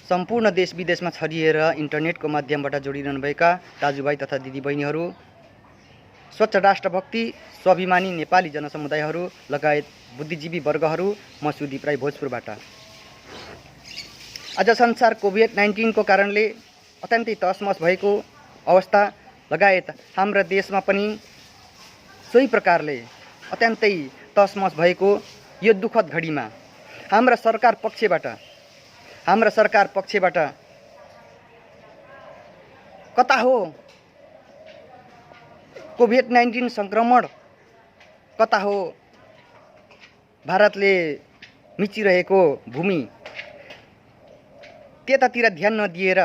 सम्पूर्ण देश विदेशमा छरिएर इन्टरनेटको माध्यमबाट जोडिरहनुभएका दाजुभाइ तथा दिदीबहिनीहरू, स्वच्छ राष्ट्रभक्ति स्वाभिमानी नेपाली जनसमुदायहरू लगायत बुद्धिजीवी वर्गहरू, म सुदीप राई भोजपुरबाट। आज संसार कोभिड-19 को कारणले अत्यन्तै तसमस भएको अवस्था लगायत हाम्रा देशमा पनि सोही प्रकारले अत्यन्तै तसमस भएको यो दुःखद घडीमा हाम्रा सरकार पक्षबाट कता हो कोभिड-19 संक्रमण, कता हो भारतले मिचिरहेको भूमि, त्यतातिर ध्यान नदिएर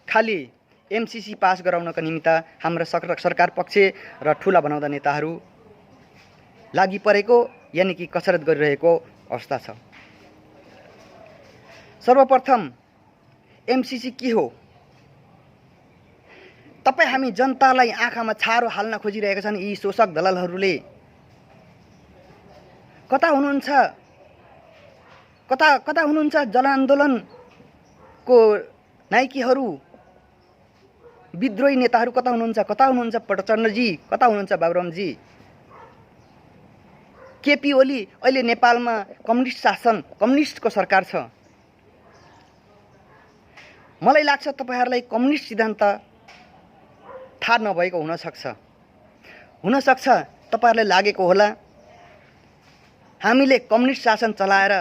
खाली एमसीसी पास गराउनका निमित्त हाम्रा सरकार पक्ष र ठुला बनाउँदा नेताहरू लागि परेको यानि कि कसरत गरिरहेको अवस्था छ। सर्वप्रथम एमसीसी के हो? तपाईँ हामी जनतालाई आँखामा छारो हाल्न खोजिरहेका छन् यी शोषक दलालहरूले। कता हुनुहुन्छ जनआन्दोलनको नायकीहरू, विद्रोही नेताहरू कता हुनुहुन्छ प्रचण्डजी, कता हुनुहुन्छ बाबुरामजी? केपी ओली अहिले नेपालमा कम्युनिस्ट शासन, कम्युनिस्टको सरकार छ। मलाई लाग्छ तपाईहरुलाई कम्युनिस्ट सिद्धान्त थाहा नभएको हुनसक्छ तपाईहरुलाई लागेको होला हामीले कम्युनिस्ट शासन चलाएर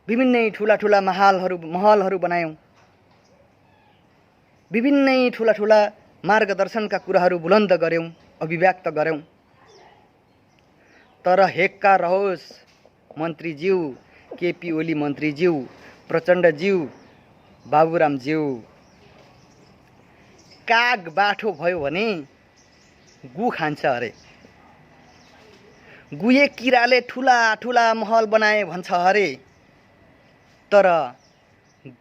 विभिन्न ठूला महलहरू बनायौं, विभिन्न ठूला मार्गदर्शनका कुराहरू बुलन्द गर्यौं, अभिव्यक्त गर्यौं। तर हेक्का रहोस् मन्त्रीज्यू, केपी ओली मन्त्रीज्यू, प्रचण्डज्यू, बाबुरामज्यू, काग बाठो भयो भने गु खान्छ अरे। गुए किराले ठूला महल बनाए भन्छ अरे, तर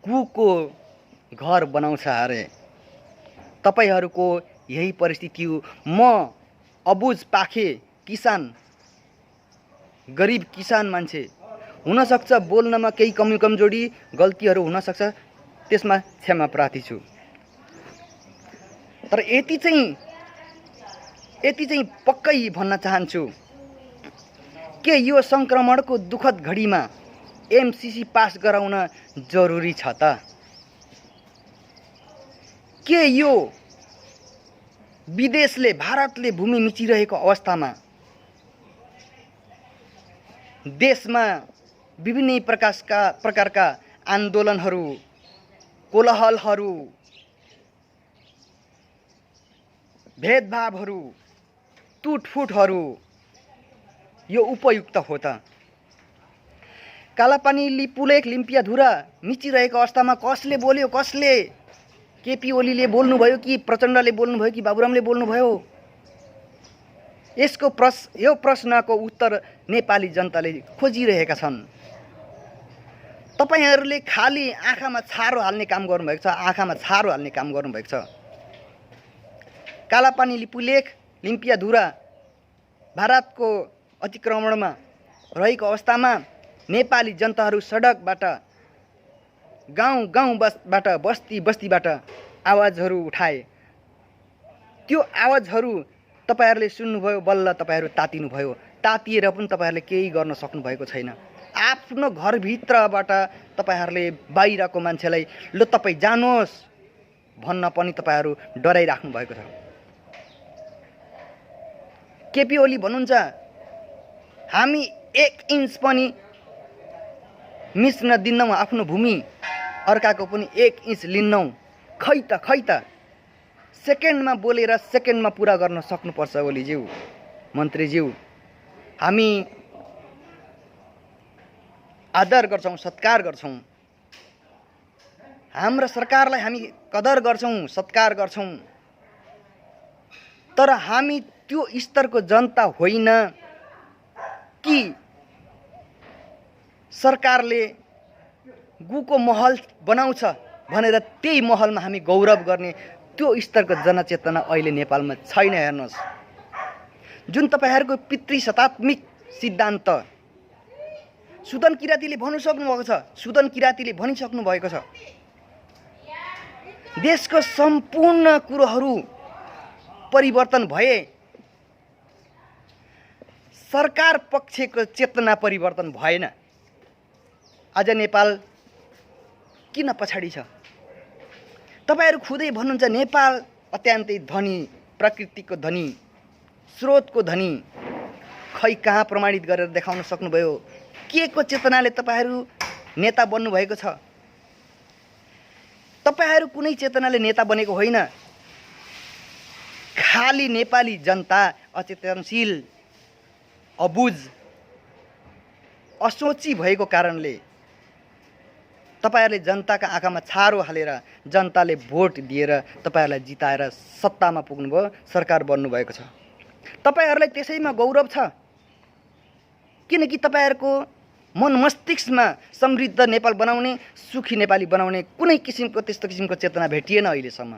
गुको घर बनाउँछ अरे। तपाईहरुको यही परिस्थिति हो। म अबुझ पाखे किसान, गरीब किसान मान्छे, हुन सक्छ बोल्नमा केही कमजोरी गल्तीहरू हुन सक्छ, त्यसमा क्षमा प्रार्थी छु। तर यति चाहिँ पक्कै भन्न चाहन्छु के यो संक्रमणको दुखद घडीमा एमसीसी पास गराउन जरुरी छ त? के यो विदेशले भारतले भूमि मिचिरहेको अवस्थामा देशमा विभिन्न प्रकारका आन्दोलनहरू, कोलाहलहरू, भेदभावहरू, टुटफुटहरू यो उपयुक्त हो त? कालापानी, लिपुलेख, लिम्पियाधुरा मिचिरहेको अवस्थामा कसले बोल्यो? कसले? केपी ओलीले बोल्नुभयो कि प्रचण्डले बोल्नुभयो कि बाबुरामले बोल्नुभयो? यो प्रश्नको उत्तर नेपाली जनताले खोजिरहेका छन्। तपाईहरुले खाली आँखामा छारो हाल्ने काम गर्नुभएको छ। कालापानी, लिपुलेख, लिम्पियाधुरा भारतको अतिक्रमणमा रहेको अवस्थामा नेपाली जनताहरू सडकबाट, गाउँबाट, बस्तीबाट आवाजहरू उठाए। त्यो आवाजहरू तपाईहरुले सुन्नुभयो, बल्ल तपाईहरु तातिनुभयो। तातिएर पनि तपाईहरुले केही गर्न सक्नु भएको छैन। आफ्नो घरभित्रबाट तपाईहरुले बाहिरको मान्छेलाई ल तपाई जानुहोस् भन्न पनि तपाईहरु डराइराख्नु भएको छ। केपी ओली भन्नुहुन्छ हामी 1 इन्च पनि मिच्न दिन्नौं आफ्नो भूमि, अर्काको पनि 1 इन्च लिन्नौं। खै त सेकेन्डमा बोलेर सेकेन्डमा पूरा गर्न सक्नुपर्छ ओलीज्यू, मन्त्रीज्यू। हामी आदर गर्छौं, सत्कार गर्छौं, हाम्रो सरकारलाई हामी कदर गर्छौं, सत्कार गर्छौं। तर हामी त्यो स्तरको जनता होइन कि सरकारले गुको महल बनाउँछ भनेर त्यही महलमा हामी गौरव गर्ने त्यो स्तरको जनचेतना अहिले नेपालमा छैन। हेर्नुहोस्, जुन तपाईहरुको पितृसत्तात्मक सिद्धान्त सुदन किरातीले भन्नु सक्नुभएको छ, सुदन किरातीले भनिसक्नु भएको छ, देशको सम्पूर्ण कुरोहरू परिवर्तन भए सरकार पक्षको चेतना परिवर्तन भएन। आज नेपाल किन पछाडि छ? तपाईहरु खुदै भन्नुहुन्छ नेपाल अत्यन्तै धनी, प्रकृतिको धनी, स्रोतको धनी। खै कहाँ प्रमाणित गरेर देखाउन सक्नुभयो? के को चेतनाले तपाईहरु नेता बन्नु भएको छ? तपाईहरु कुनै चेतनाले नेता बनेको होइन। खाली नेपाली जनता अचेतनशील, अबुझ, असोची भएको कारणले तपाईहरुले जनताका आँखामा छारो हालेर जनताले भोट दिएर तपाईहरुलाई जिताएर सत्तामा पुग्नुभयो, सरकार बन्नु भएको छ। तपाईहरुलाई त्यसैमा गौरव छ, किनकि तपाईहरुको मन मस्तिष्कमा समृद्ध नेपाल बनाउने, सुखी नेपाली बनाउने कुनै किसिमको त्यस्तो किसिमको चेतना भेटिएन अहिलेसम्म।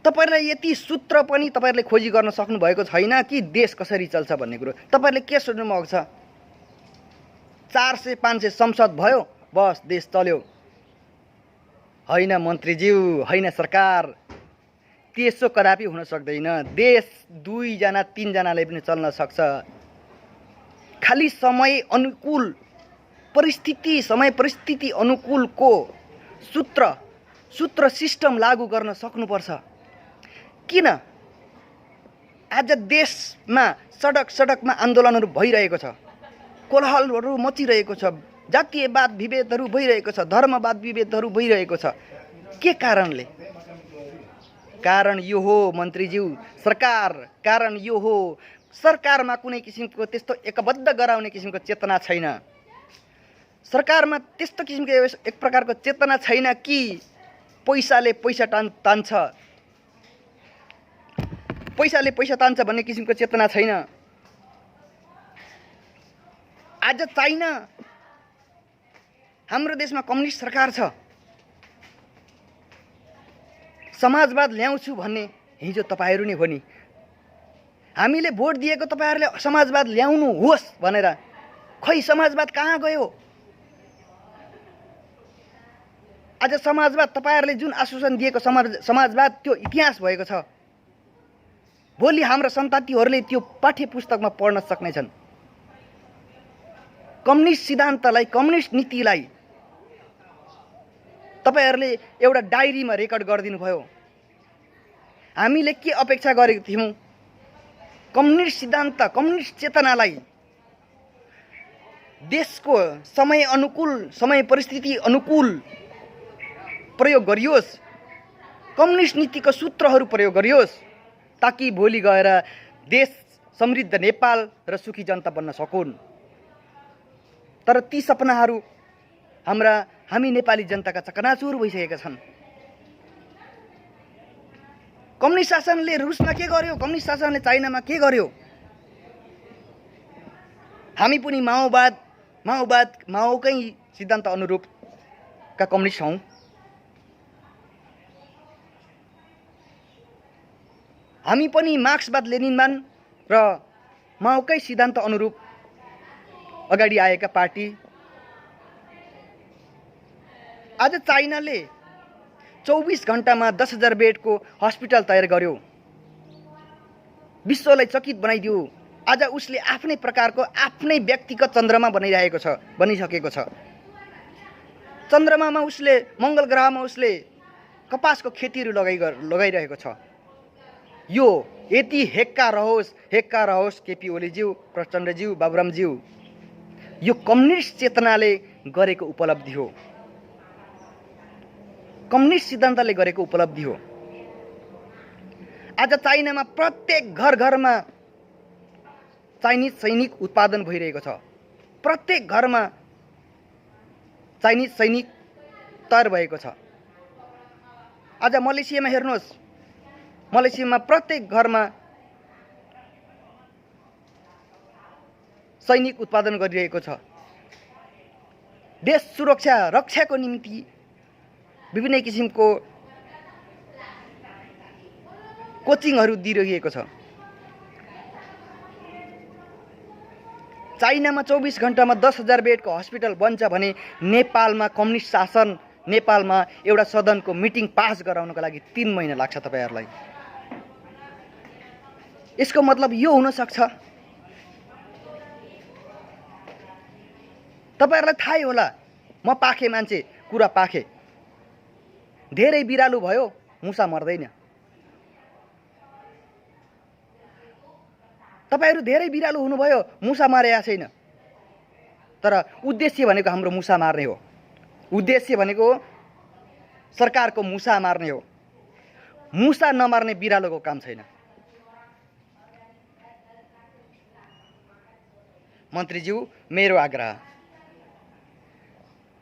तपाईहरुलाई यति सूत्र पनि तपाईहरुले खोजी गर्न सक्नु भएको छैन कि देश कसरी चल्छ भन्ने कुरो। तपाईहरुले के सोच्नु भएको छ? 400-500 संसद भयो, बस देश चल्यो। होइन मन्त्रीज्यू, होइन सरकार, त्यसो कदापि हुन सक्दैन। देश 2 जना 3 जनाले पनि चल्न सक्छ। खाली समय अनुकूल परिस्थिति, समय परिस्थिति अनुकूलको सूत्र सिस्टम लागू गर्न सक्नुपर्छ। किन आज देशमा सडकमा आन्दोलनहरू भइरहेको छ, कोलाहलहरू मचिरहेको छ, जातीयवाद विभेदहरू भइरहेको छ, धर्मवाद विभेदहरू भइरहेको छ? के कारणले? कारण यो हो मन्त्रीज्यू, सरकार। कारण यो हो सरकारमा कुनै किसिमको त्यस्तो एकबद्ध गराउने किसिमको चेतना छैन। सरकारमा त्यस्तो किसिमको एक प्रकारको चेतना छैन कि पैसाले पैसा तान्छ, पैसाले पैसा तान्छ भन्ने किसिमको चेतना छैन। आज चाइना, हाम्रो देशमा कम्युनिस्ट सरकार छ। समाजवाद ल्याउँछु भन्ने हिजो तपाईहरु नै हो नि। हामीले भोट दिएको तपाईहरुले समाजवाद ल्याउनु होस् भनेर, खै समाजवाद कहाँ गयो? आज समाजवाद तपाईहरुले जुन आश्वासन दिएको समाजवाद त्यो इतिहास भएको छ। भोलि हाम्रा सन्तानीहरूले त्यो पाठ्य पुस्तकमा पढ्न सक्नेछन्। कम्युनिस्ट सिद्धान्तलाई, कम्युनिस्ट नीतिलाई तपाईहरुले एउटा डायरीमा रेकर्ड गरिदिनु भयो। हामीले के अपेक्षा गरेको थियौं? कम्युनिस्ट सिद्धान्त, कम्युनिस्ट चेतनालाई देशको समय अनुकूल, समय परिस्थिति अनुकूल प्रयोग गरियोस्, कम्युनिस्ट नीतिको सूत्रहरू प्रयोग गरियोस्, ताकि भोलि गएर देश समृद्ध नेपाल र सुखी जनता बन्न सकुन्। तर ती सपनाहरू हामी नेपाली जनताका चकनाचुर भइसकेका छन्। कम्युनिस्ट शासनले रुसमा के गर्यो? कम्युनिस्ट शासनले चाइनामा के गर्यो? हामी पनि माओकै सिद्धान्त अनुरूपका कम्युनिस्ट हौं। हामी पनि मार्क्सवाद, लेनिनवाद र माओकै सिद्धान्त अनुरूप अगाडि आएका पार्टी। आज चाइनाले 24 घण्टामा 10,000 बेडको हस्पिटल तयार गर्यो, विश्वलाई चकित बनाइदियो। आज उसले आफ्नै प्रकारको, आफ्नै व्यक्तिगत चन्द्रमा बनिसकेको छ। चन्द्रमामा उसले, मंगल ग्रहमा उसले कपासको खेतीहरू लगाइरहेको छ। यो यति हेक्का रहोस् केपी ओलीज्यू, प्रचण्डज्यू, बाबुरामज्यू, यो कम्युनिस्ट चेतनाले गरेको उपलब्धि हो, कम्युनिस्ट सिद्धान्तले गरेको उपलब्धि हो। आज चाइनामा प्रत्येक घरमा चाइनिज सैनिक उत्पादन भइरहेको छ। प्रत्येक घरमा चाइनिज सैनिक तयार भएको छ। आज मलेसियामा हेर्नुहोस्, मलेसियामा प्रत्येक घरमा सैनिक उत्पादन गरिरहेको छ। देश सुरक्षा रक्षाको निम्ति विभिन्न किसिमको कोचिङहरू दिइरहेको छ। चाइनामा 24 घण्टामा 10,000 बेडको हस्पिटल बन्छ भने नेपालमा कम्युनिस्ट शासन, नेपालमा एउटा सदनको मिटिङ पास गराउनको लागि 3 महिना लाग्छ तपाईहरुलाई। यसको मतलब यो हुन सक्छ, तपाईहरुलाई थाहै होला, म पाखे मान्छे, कुरा पाखे, धेरै बिरालु भयो मुसा मर्दैन। तपाईहरु धेरै बिरालु हुनुभयो, मुसा मारेको छैन। तर उद्देश्य भनेको हाम्रो मुसा मार्ने हो, उद्देश्य भनेको सरकारको मुसा मार्ने हो। मुसा नमार्ने बिरालोको काम छैन। मन्त्रीज्यू मेरो आग्रह,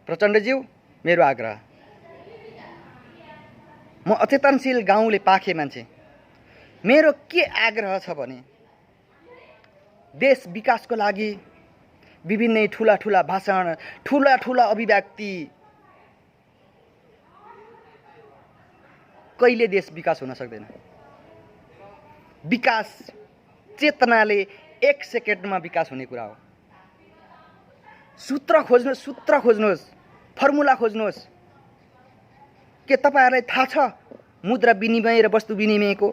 प्रचण्डज्यू मेरो आग्रह, म अचेतनशील गाउँले पाखे मान्छे, मेरो के आग्रह छ भने देश विकासको लागि विभिन्न ठुला ठुला भाषण, ठुला ठुला अभिव्यक्ति कहिले देश विकास हुन सक्दैन। विकास चेतनाले 1 सेकेन्डमा विकास हुने कुरा हो। सूत्र खोज्नुहोस्, फर्मुला खोज्नुहोस्। के तपाईहरुलाई थाहा छ मुद्रा विनिमय र वस्तु विनिमयको?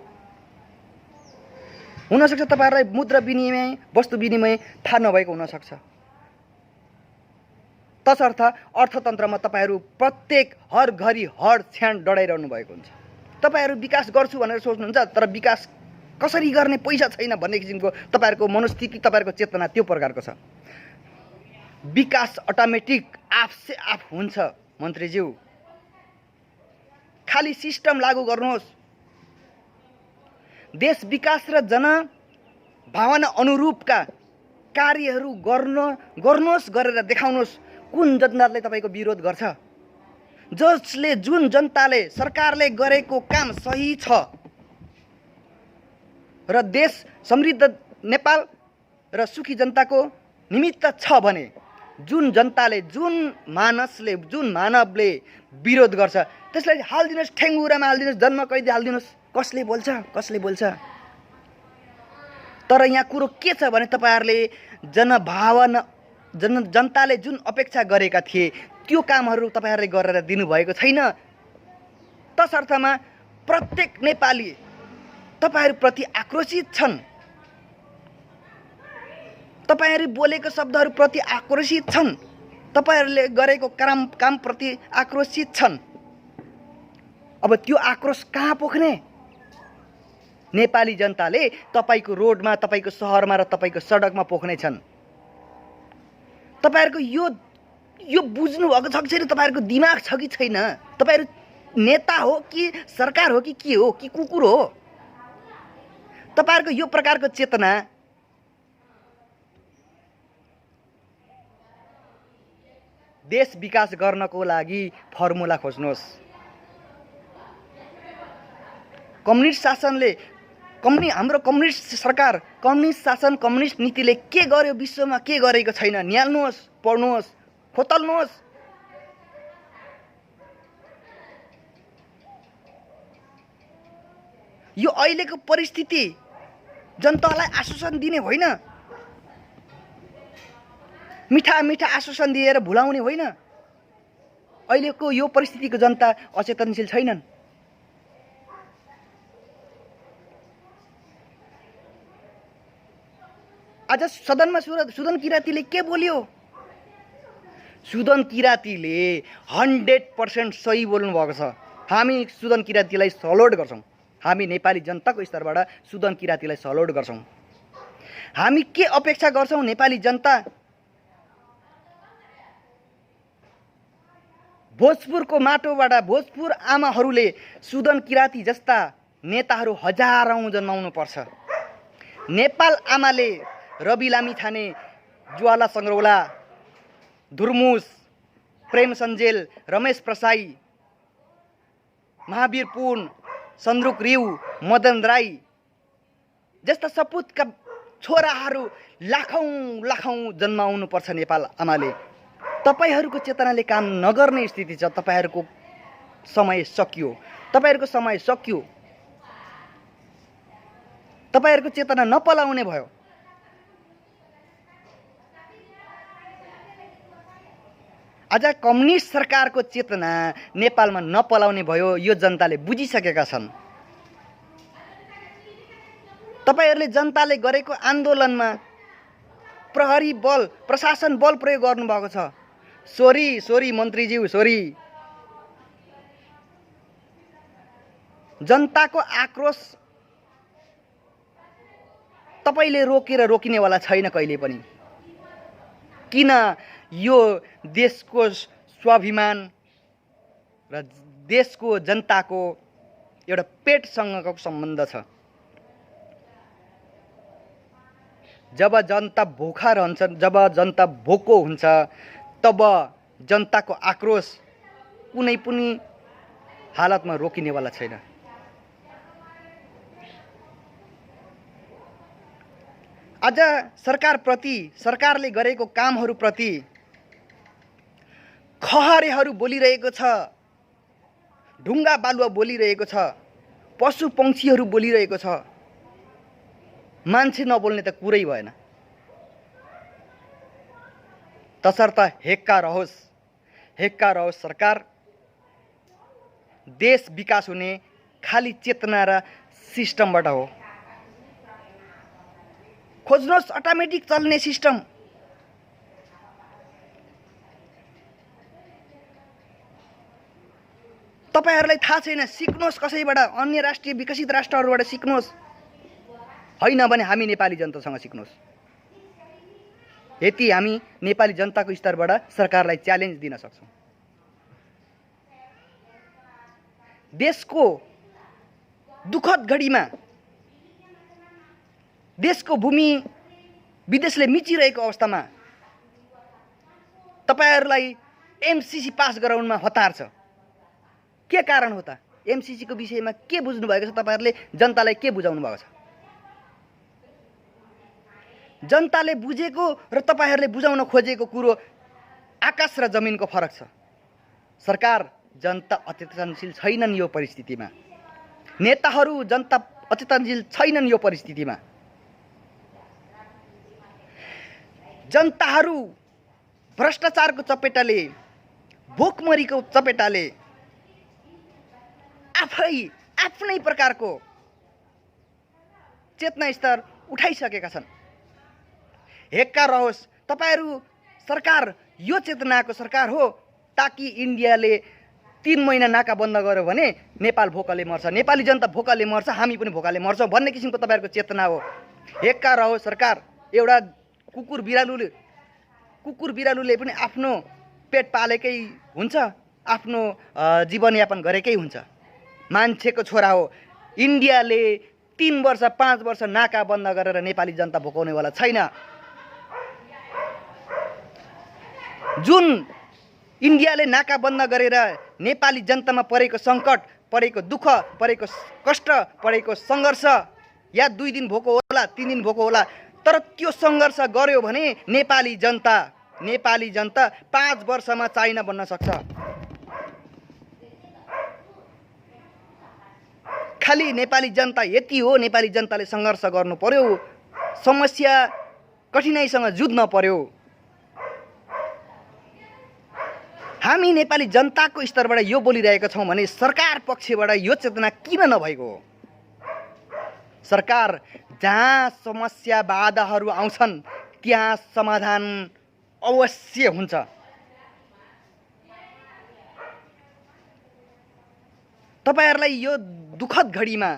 हुन सक्छ तपाईहरुलाई मुद्रा विनिमय, वस्तु विनिमय थाहा नभएको हुन सक्छ। तसर्थ अर्थतन्त्रमा तपाईहरु प्रत्येक हर घडी हर क्षण डराइरहनु भएको हुन्छ। तपाईहरु विकास गर्छु भनेर सोच्नुहुन्छ, तर विकास कसरी गर्ने पैसा छैन भन्ने किसिमको तपाईहरुको मनोस्थिति, तपाईहरुको चेतना त्यो प्रकारको छ। विकास अटोमेटिक आफसे आफ हुन्छ मन्त्रीज्यू, खाली सिस्टम लागू गर्नुहोस्। देश विकास र जनभावना अनुरूपका कार्यहरू गर्नुहोस्, गरेर देखाउनुहोस्। कुन जनताले तपाईको विरोध गर्छ? जुन जनताले सरकारले गरेको काम सही छ र देश समृद्ध नेपाल र सुखी जनताको निमित्त छ भने जुन जनताले, जुन मानसले, जुन मानवले विरोध गर्छ त्यसलाई हाल्दिनुहोस्, ठेङ्गुरामा हाल्दिनुहोस्, जन्म कैदी हाल्दिनुहोस्। कसले बोल्छ? तर यहाँ कुरो के छ भने तपाईहरुले जनभावना, जनताले जुन अपेक्षा गरेका थिए त्यो कामहरू तपाईहरुले गरेर दिनुभएको छैन। तसर्थमा प्रत्येक नेपाली तपाईहरुप्रति आक्रोशित छन्, तपाईहरु बोलेको शब्दहरुप्रति आक्रोशित छन्, तपाईहरुले गरेको कामप्रति आक्रोशित छन्। अब त्यो आक्रोश कहाँ पोख्ने? नेपाली जनताले तपाईको रोडमा, तपाईको शहरमा र तपाईको सडकमा पोख्ने छन्। तपाईहरुको यो बुझ्नु भएको छ कि छैन? तपाईहरुको दिमाग छ कि छैन? तपाईहरु नेता हो कि सरकार हो कि के हो कि कुकुर हो? तपाईहरुको यो प्रकारको चेतना देश विकास गर्नको लागि फर्मुला खोज्नुहोस्। कम्युनिस्ट शासनले, हाम्रो कम्युनिस्ट सरकार, कम्युनिस्ट शासन, कम्युनिस्ट नीतिले के गर्यो, विश्वमा के गरेको छैन, निहाल्नुहोस्, पढ्नुहोस्, खोतल्नुहोस्। यो अहिलेको परिस्थिति जनतालाई आश्वासन दिने होइन, मिठा मिठा आश्वासन दिएर भुलाउने होइन। अहिलेको यो परिस्थितिको जनता अचेतनशील छैनन्। आज सदनमा सुदन किरातीले के बोल्यो? सुदन किरातीले 100% सही बोल्नु भएको छ। हामी सुदन किरातीलाई सलोट गर्छौं। हामी नेपाली जनताको स्तरबाट सुदन किरातीलाई सलोट गर्छौं। हामी के अपेक्षा गर्छौं? नेपाली जनता भोजपुरको माटोबाट, भोजपुर आमाहरूले सुदन किराती जस्ता नेताहरू हजारौं जन्माउनु पर्छ। नेपाल आमाले रवि लामिछाने, ज्वाला सङ्ग्रौला, धुर्मुस, प्रेम सञ्जेल, रमेश प्रसाई, महावीर पुन, सन्द्रुक रिउ, मदन राई जस्ता सपुतका छोराहरू लाखौं जन्माउनु पर्छ नेपाल आमाले। तपाईहरुको चेतनाले काम नगर्ने स्थिति छ। तपाईहरुको समय सकियो, तपाईहरुको समय सकियो। तपाईहरुको चेतना नपलाउने भयो। आज कम्युनिस्ट सरकारको चेतना नेपालमा नपलाउने भयो, यो जनताले बुझिसकेका छन्। तपाईहरूले जनताले गरेको आन्दोलनमा प्रहरी बल, प्रशासन बल प्रयोग गर्नुभएको छ। सोरी मन्त्रीज्यू, सोरी। जनताको आक्रोश तपाईले रोकेर रोकिनेवाला छैन कहिले पनि। किन? यो देशको स्वाभिमान र देशको जनताको एउटा पेटसँगको सम्बन्ध छ। जब जनता भोका रहन्छन्, जब जनता भोको हुन्छ, तब जनताको आक्रोश कुनै पनि हालतमा रोकिनेवाला छैन। आज सरकारप्रति, सरकारले गरेको कामहरूप्रति खहरेहरू बोलिरहेको छ, ढुङ्गा बालुवा बोलिरहेको छ, पशु पक्षीहरू बोलिरहेको छ। मान्छे नबोल्ने त कुरै भएन। तसर्थ हेक्का रहोस् सरकार। देश विकास हुने खाली चेतना र सिस्टमबाट हो। खोज्नुहोस् अटोमेटिक चल्ने सिस्टम। तपाईहरूलाई थाहा छैन, सिक्नुहोस् कसैबाट, अन्य राष्ट्रिय विकसित राष्ट्रहरूबाट सिक्नुहोस्। होइन भने हामी नेपाली जनतासँग सिक्नुहोस्। यति हामी नेपाली जनताको स्तरबाट सरकारलाई च्यालेन्ज दिन सक्छौँ। देशको दुःखद घडीमा देशको भूमि विदेशले मिचिरहेको अवस्थामा तपाईहरूलाई एमसीसी पास गराउनमा हतार छ। के कारण हो त? एमसीसी को विषयमा के बुझ्नु भएको छ तपाईहरूले? जनतालाई के बुझाउनु भएको छ? जनताले बुझेको र तपाईहरूले बुझाउन खोजेको कुरो आकाश र जमिनको फरक छ। सरकार जनता अचेतनशील छैनन् यो परिस्थितिमा। नेताहरू जनता अचेतनशील छैनन् यो परिस्थितिमा। जनताहरू भ्रष्टाचारको चपेटाले, भोकमरीको चपेटाले आफ्नै प्रकारको चेतना स्तर उठाइसकेका छन्। हेक्का रहोस् तपाईहरू। सरकार यो चेतनाको सरकार हो ताकि इन्डियाले 3 महिना नाका बन्द गर्यो भने नेपाल भोकले मर्छ, नेपाली जनता भोकले मर्छ, हामी पनि भोकले मर्छौँ भन्ने किसिमको तपाईहरूको चेतना हो। हेक्का रहोस् सरकार। एउटा कुकुर बिरालुले पनि आफ्नो पेट पालेकै हुन्छ, आफ्नो जीवनयापन गरेकै हुन्छ। मान्छेको छोरा हो। इन्डियाले 3 वर्ष 5 वर्ष नाका बन्द गरेर नेपाली जनता भोकाउनेवाला छैन। जुन इन्डियाले नाका बन्द गरेर नेपाली जनतामा परेको सङ्कट, परेको दुःख, परेको कष्ट, परेको सङ्घर्ष, या 2 दिन भोको होला, 3 दिन भोको होला, तर त्यो सङ्घर्ष गर्यो भने नेपाली जनता 5 वर्षमा चाइना बन्न सक्छ। खाली नेपाली जनता यति हो, नेपाली जनताले सङ्घर्ष गर्नु पर्यो, समस्या कठिनाइसँग जुझ्न पर्यो। हामी नेपाली जनताको स्तरबाट यो बोलिरहेका छौँ भने सरकार पक्षबाट यो चेतना किन नभएको हो? सरकार जहाँ समस्या बाधाहरू आउँछन् त्यहाँ समाधान अवश्य हुन्छ। तपाईहरूलाई यो दुःखद घडीमा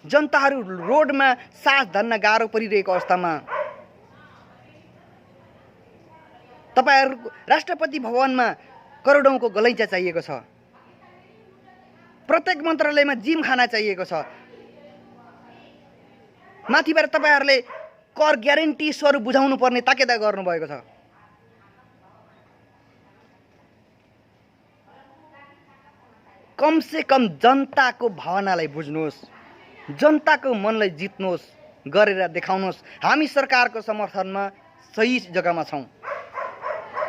जनताहरू रोडमा सास धन्न गाह्रो परिरहेको अवस्थामा तपाईहरू राष्ट्रपति भवनमा करोडौँको गलैँचा चाहिएको छ, प्रत्येक मन्त्रालयमा जिम खाना चाहिएको छ, माथिबाट तपाईहरूले कर ग्यारेन्टी स्वरूप बुझाउनु पर्ने ताकेदा गर्नुभएको छ। कमसे कम जनताको भावनालाई बुझ्नुहोस्, जनताको मनलाई जित्नुहोस्, गरेर देखाउनुहोस्। हामी सरकारको समर्थनमा सही जग्गामा छौँ,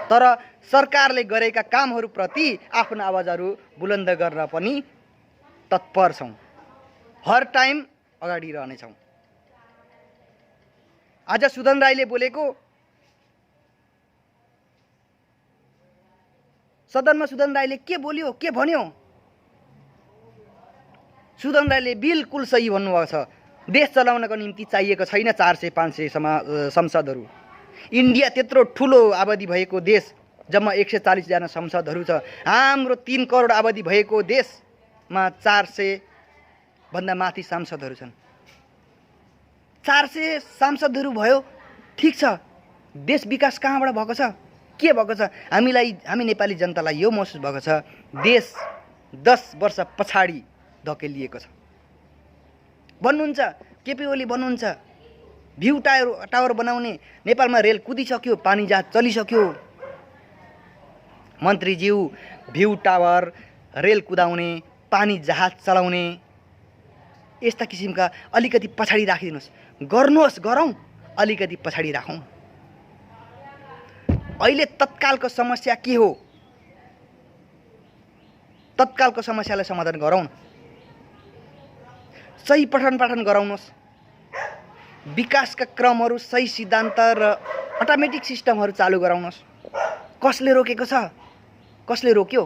तर सरकारले गरेका कामहरूप्रति आफ्नो आवाजहरू बुलन्द गर्न पनि तत्पर छौँ। हर टाइम अगाडि रहनेछौँ। आज सुदन राईले बोलेको सदनमा सुदन राईले के बोल्यो, के भन्यो? सुदन राईले बिल्कुल सही भन्नुभएको छ। देश चलाउनको निम्ति चाहिएको छैन 400-500 संसदहरू। इन्डिया त्यत्रो ठुलो आबादी भएको देश, जम्मा 140 जना संसदहरू छ। हाम्रो 3 करोड आबादी भएको देशमा 400 भन्दा माथि सांसदहरू छन्। 400 सांसदहरू भयो, ठिक छ। देश विकास कहाँबाट भएको छ, के भएको छ? हामी नेपाली जनतालाई यो महसुस भएको छ, देश 10 वर्ष पछाडि धकेलिएको छ। भन्नुहुन्छ केपी ओली भन्नुहुन्छ भ्यू टावर बनाउने, नेपालमा रेल कुदिसक्यो, पानी जहाज चलिसक्यो। मन्त्रीज्यू, भ्यू टावर, रेल कुदाउने, पानी जहाज चलाउने, यस्ता किसिमका अलिकति पछाडि राखिदिनुहोस्। गर्नुहोस्, गरौँ, अलिकति पछाडि राखौँ। अहिले तत्कालको समस्या के हो? तत्कालको समस्यालाई समाधान गरौँ न। सही पठन पाठन गराउनुहोस्। विकासका क्रमहरू, सही सिद्धान्त र अटोमेटिक सिस्टमहरू चालु गराउनुहोस्। कसले रोकेको छ? कसले रोक्यो?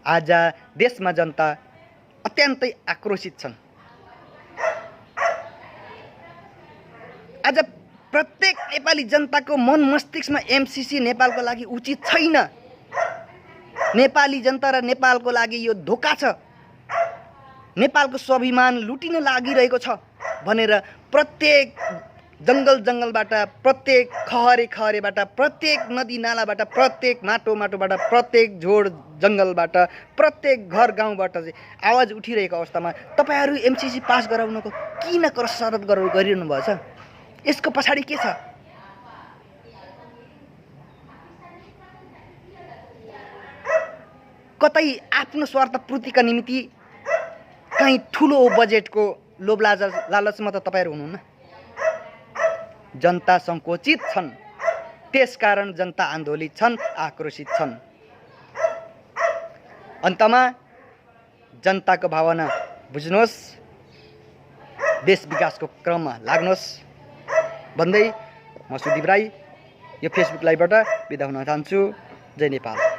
आज देशमा जनता अत्यन्तै आक्रोशित छन्। आज प्रत्येक नेपाली जनताको मन मस्तिष्कमा एमसीसी नेपालको लागि उचित छैन। नेपाली जनता र नेपालको लागि यो धोका छ। नेपालको स्वाभिमान लुटिन लागिरहेको छ भनेर प्रत्येक जङ्गलबाट, प्रत्येक खहरेबाट, प्रत्येक नदी नालाबाट, प्रत्येक माटोबाट, प्रत्येक झोड जङ्गलबाट, प्रत्येक घर गाउँबाट चाहिँ आवाज उठिरहेको अवस्थामा तपाईहरू एमसीसी पास गराउनको किन कसरत गरिरहनु भएको छ? यसको पछाडि के छ? कतै आफ्नो स्वार्थ पूर्तिका निमित्त कहीँ ठुलो बजेटको लोभ लालचमा त तपाईहरू हुनुहुन्न। जनता सङ्कोचित छन्, त्यसकारण जनता आन्दोलित छन्, आक्रोशित छन्। अन्तमा जनताको भावना बुझ्नुहोस्, देश विकासको क्रममा लाग्नुहोस् भन्दै म सुदीप राई यो फेसबुक लाइभबाट बिदा हुन चाहन्छु। जय नेपाल।